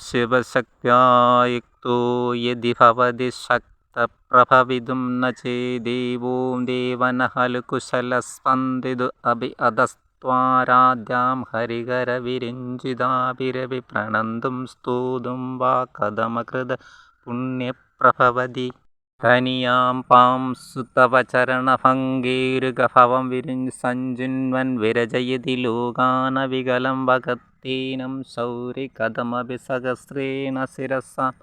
ശിവശക്ത്യാ യുക്തോ യദി ഭവതി ശക്തപ്രഭവിതും ന ചേദേവോ ദേവനഃ ഖലു കുശലസ്പന്ദിതു അഭി അധസ്ത്വാരാധ്യാം ഹരികരവിരഞ്ജിതാഭിരവി പ്രണന്തും സ്തോതും വാ കഥമകൃത പുണ്യപ്രഭവതി ധനിയാം പാം സുതവ ചരണഭംഗേരുഗഭവം വിരിഞ്ച് സഞ്ജുൻവൻ വിരജയതി ലോകാനവികലം ഭഗത്തേനം ശൗരി കഥമഭി സഹസ്രേണ ശിരസാം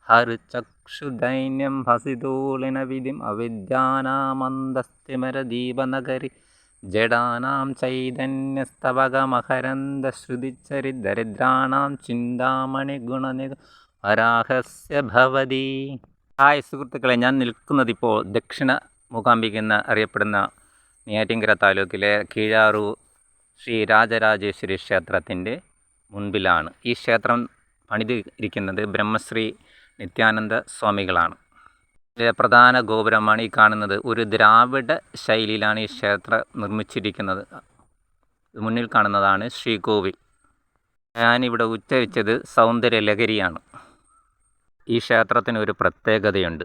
ഹർചക്ഷുദൈന്യം ഭസിതോളിന വിധിം അവിദ്യാനാമന്ദസ്തിമരദീപനഗരി ജഡാനാം ചൈതന്യസ്തവകമകരന്ദശ്രുതിച്ചരിദരിദ്രാണാം ചിന്താമണി ഗുണനിധ വരാഹസ്യ ഭവതി. ഹായ് സുഹൃത്തുക്കളെ, ഞാൻ നിൽക്കുന്നതിപ്പോൾ ദക്ഷിണ മൂകാംബിക എന്ന് അറിയപ്പെടുന്ന നെയ്യാറ്റിൻകര താലൂക്കിലെ കീഴാറൂർ ശ്രീ രാജരാജേശ്വരി ക്ഷേത്രത്തിൻ്റെ മുൻപിലാണ്. ഈ ക്ഷേത്രം പണിതിരിക്കുന്നത് ബ്രഹ്മശ്രീ നിത്യാനന്ദ സ്വാമികളാണ്. ഇതിലെ പ്രധാന ഗോപുരമാണ് ഈ കാണുന്നത്. ഒരു ദ്രാവിഡ ശൈലിയിലാണ് ഈ ക്ഷേത്രം നിർമ്മിച്ചിരിക്കുന്നത്. മുന്നിൽ കാണുന്നതാണ് ശ്രീകോവിൽ. ഞാനിവിടെ ഉച്ചരിച്ചത് സൗന്ദര്യലഹരിയാണ്. ഈ ക്ഷേത്രത്തിന് ഒരു പ്രത്യേകതയുണ്ട്.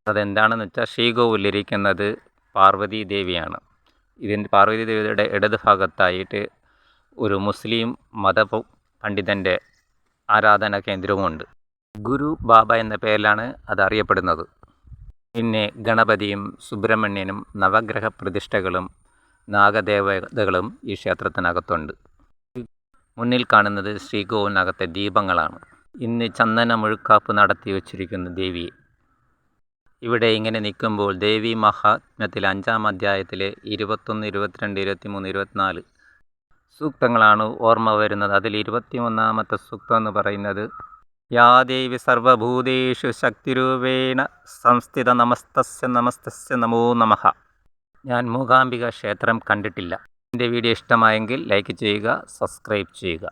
അതെന്താണെന്ന് വെച്ചാൽ, ശ്രീകോവിലിരിക്കുന്നത് പാർവതി ദേവിയാണ്. ഇതിൻ്റെ പാർവതി ദേവിയുടെ ഇടത് ഭാഗത്തായിട്ട് ഒരു മുസ്ലിം മത പണ്ഡിതൻ്റെ ആരാധനാ കേന്ദ്രവുമുണ്ട്. ഗുരു ബാബ എന്ന പേരിലാണ് അത് അറിയപ്പെടുന്നത്. പിന്നെ ഗണപതിയും സുബ്രഹ്മണ്യനും നവഗ്രഹ പ്രതിഷ്ഠകളും നാഗദേവതകളും ഈ ക്ഷേത്രത്തിനകത്തുണ്ട്. മുന്നിൽ കാണുന്നത് ശ്രീകോവിലിനകത്തെ ദീപങ്ങളാണ്. ഇന്ന് ചന്ദന മുഴുക്കാപ്പ് നടത്തി വച്ചിരിക്കുന്ന ദേവിയെ. ഇവിടെ ഇങ്ങനെ നിൽക്കുമ്പോൾ ദേവി മഹാത്മ്യത്തിൽ 5-ാം അധ്യായത്തിലെ 21, 22, 23, 24 സൂക്തങ്ങളാണ് ഓർമ്മ വരുന്നത്. അതിൽ 21-ാമത്തെ സൂക്തം എന്ന് പറയുന്നത് യാ ദേവി സർവഭൂതേഷു ശക്തിരൂപേണ സംസ്ഥിത നമസ്തസ്യ നമോ നമഃ. ഞാൻ മൂകാംബിക ക്ഷേത്രം കണ്ടിട്ടില്ല. എൻ്റെ വീഡിയോ ഇഷ്ടമായെങ്കിൽ ലൈക്ക് ചെയ്യുക, സബ്സ്ക്രൈബ് ചെയ്യുക.